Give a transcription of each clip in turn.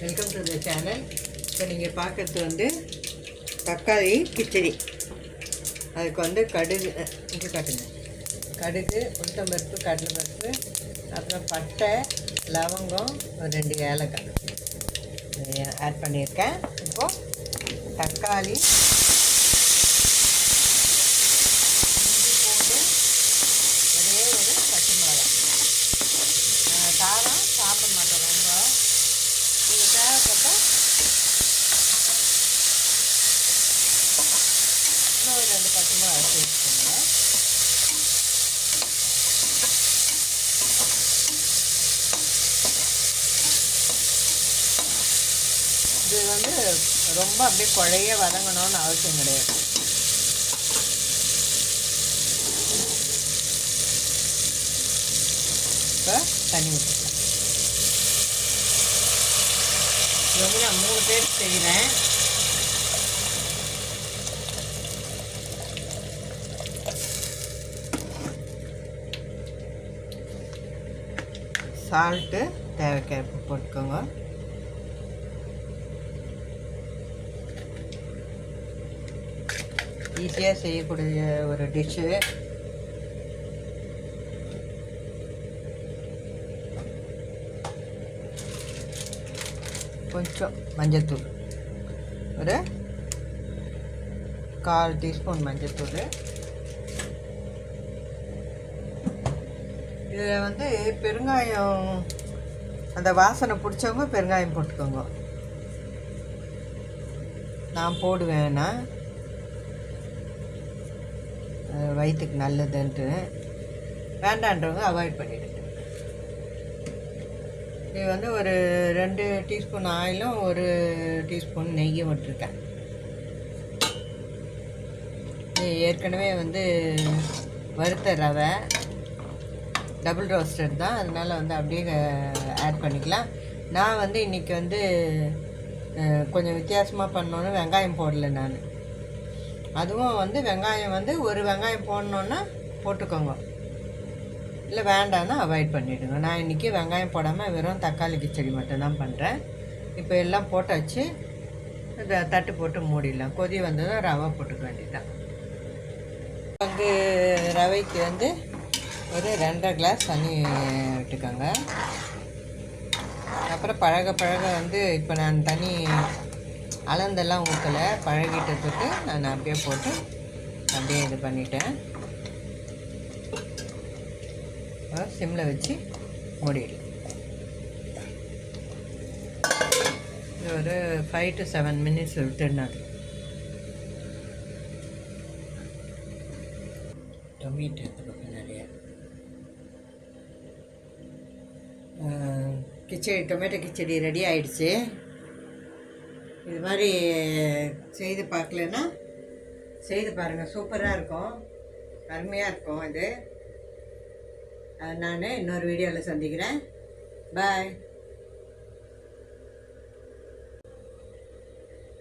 Welcome to the channel. இப்போ நீங்கள் பார்க்குறது வந்து தக்காளி கிச்சடி. அதுக்கு வந்து கடுகு இது காட்டுங்க. கடுகு, உளுத்தம்பருப்பு, கடலைப்பருப்பு, அப்புறம் பட்டை, லவங்கம், ஒரு 2 ஏலக்காய் ஆட் பண்ணியிருக்கேன். இப்போது தக்காளி, இஞ்சி, பூண்டு, ஒரே ஒரு பச்சை மிளகாய். காரம் சாப்பிட மாட்டோம் ரொம்ப. நீங்கள் தேவைப்பட்டால் இன்னும் ஒரு 2 பச்சை மிளகாய் சேர்த்துக்கோங்க. இது வந்து ரொம்ப அப்படியே குழைய வதங்கணும்னு அவசியம் கிடையாது. இப்போ தண்ணி ஊற்றிக்கலாம். இது வந்து நான் 3 பேருக்கு செய்கிறேன். சால்ட்டு தேவைக்கேற்ப போட்டுக்கோங்க. ஈஸியாக செய்யக்கூடிய ஒரு டிஷ்ஷு. கொஞ்சம் மஞ்சள்தூள், ஒரு 1/4 டீஸ்பூன் மஞ்சள்தூள். இதில் வந்து பெருங்காயம், அந்த வாசனை பிடிச்சவங்க பெருங்காயம் போட்டுக்கோங்க. நான் போடுவேன்னா வயிற்றுக்கு நல்லதுன்ட்டு, வேண்டான்றவங்க அவாய்ட் பண்ணிவிடுங்க. இது வந்து ஒரு 2 டீஸ்பூன் ஆயிலும் 1 டீஸ்பூன் நெய்யும் விட்டுருக்கேன். இது ஏற்கனவே வந்து வறுத்த ரவை, டபுள் ரோஸ்டட் தான், அதனால் வந்து அப்படியே ஆட் பண்ணிக்கலாம். நான் வந்து இன்றைக்கி வந்து கொஞ்சம் வித்தியாசமாக பண்ணோன்னு வெங்காயம் போடலை நான். அதுவும் வந்து வெங்காயம் வந்து ஒரு வெங்காயம் போடணுன்னா போட்டுக்கோங்க, இல்லை வேண்டான்னா அவாய்ட் பண்ணிவிடுங்க. நான் இன்றைக்கி வெங்காயம் போடாமல் வெறும் தக்காளி கிச்சடி மட்டும்தான் பண்ணுறேன். இப்போ எல்லாம் போட்டாச்சு. இதை தட்டு போட்டு மூடிடலாம். கொதி வந்ததும் ரவை போட்டுக்க வேண்டியதுதான். வந்து ரவைக்கு வந்து ஒரு 2.5 கிளாஸ் தண்ணி விட்டுக்கோங்க. அப்புறம் பழக வந்து இப்போ நான் தண்ணி அளந்தெல்லாம் ஊற்றலை, பழகிட்டதுக்கு நான் அப்படியே போட்டு அப்படியே இது பண்ணிட்டேன். சிம்மில் வச்சு மூடிடலாம். இது ஒரு 5 to 7 மினிட்ஸ் விட்டுடணும். டொமேட்டோ பக்கம் நிறைய டொமேட்டோ கிச்சடி ரெடி ஆகிடுச்சு. இது மாதிரி செய்து பார்க்கலன்னா செய்து பாருங்கள். சூப்பராக இருக்கும், அருமையாக இருக்கும். இது நான் இன்னொரு வீடியோவில் சந்திக்கிறேன். பாய்.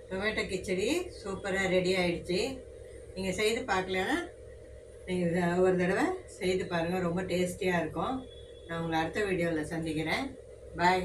டொமேட்டோ கிச்சடி சூப்பராக ரெடி ஆகிடுச்சு. நீங்கள் செய்து பார்க்கலன்னா நீங்கள் ஒரு தடவை செய்து பாருங்கள், ரொம்ப டேஸ்டியாக இருக்கும். நான் உங்களை அடுத்த வீடியோவில் சந்திக்கிறேன். பாய்.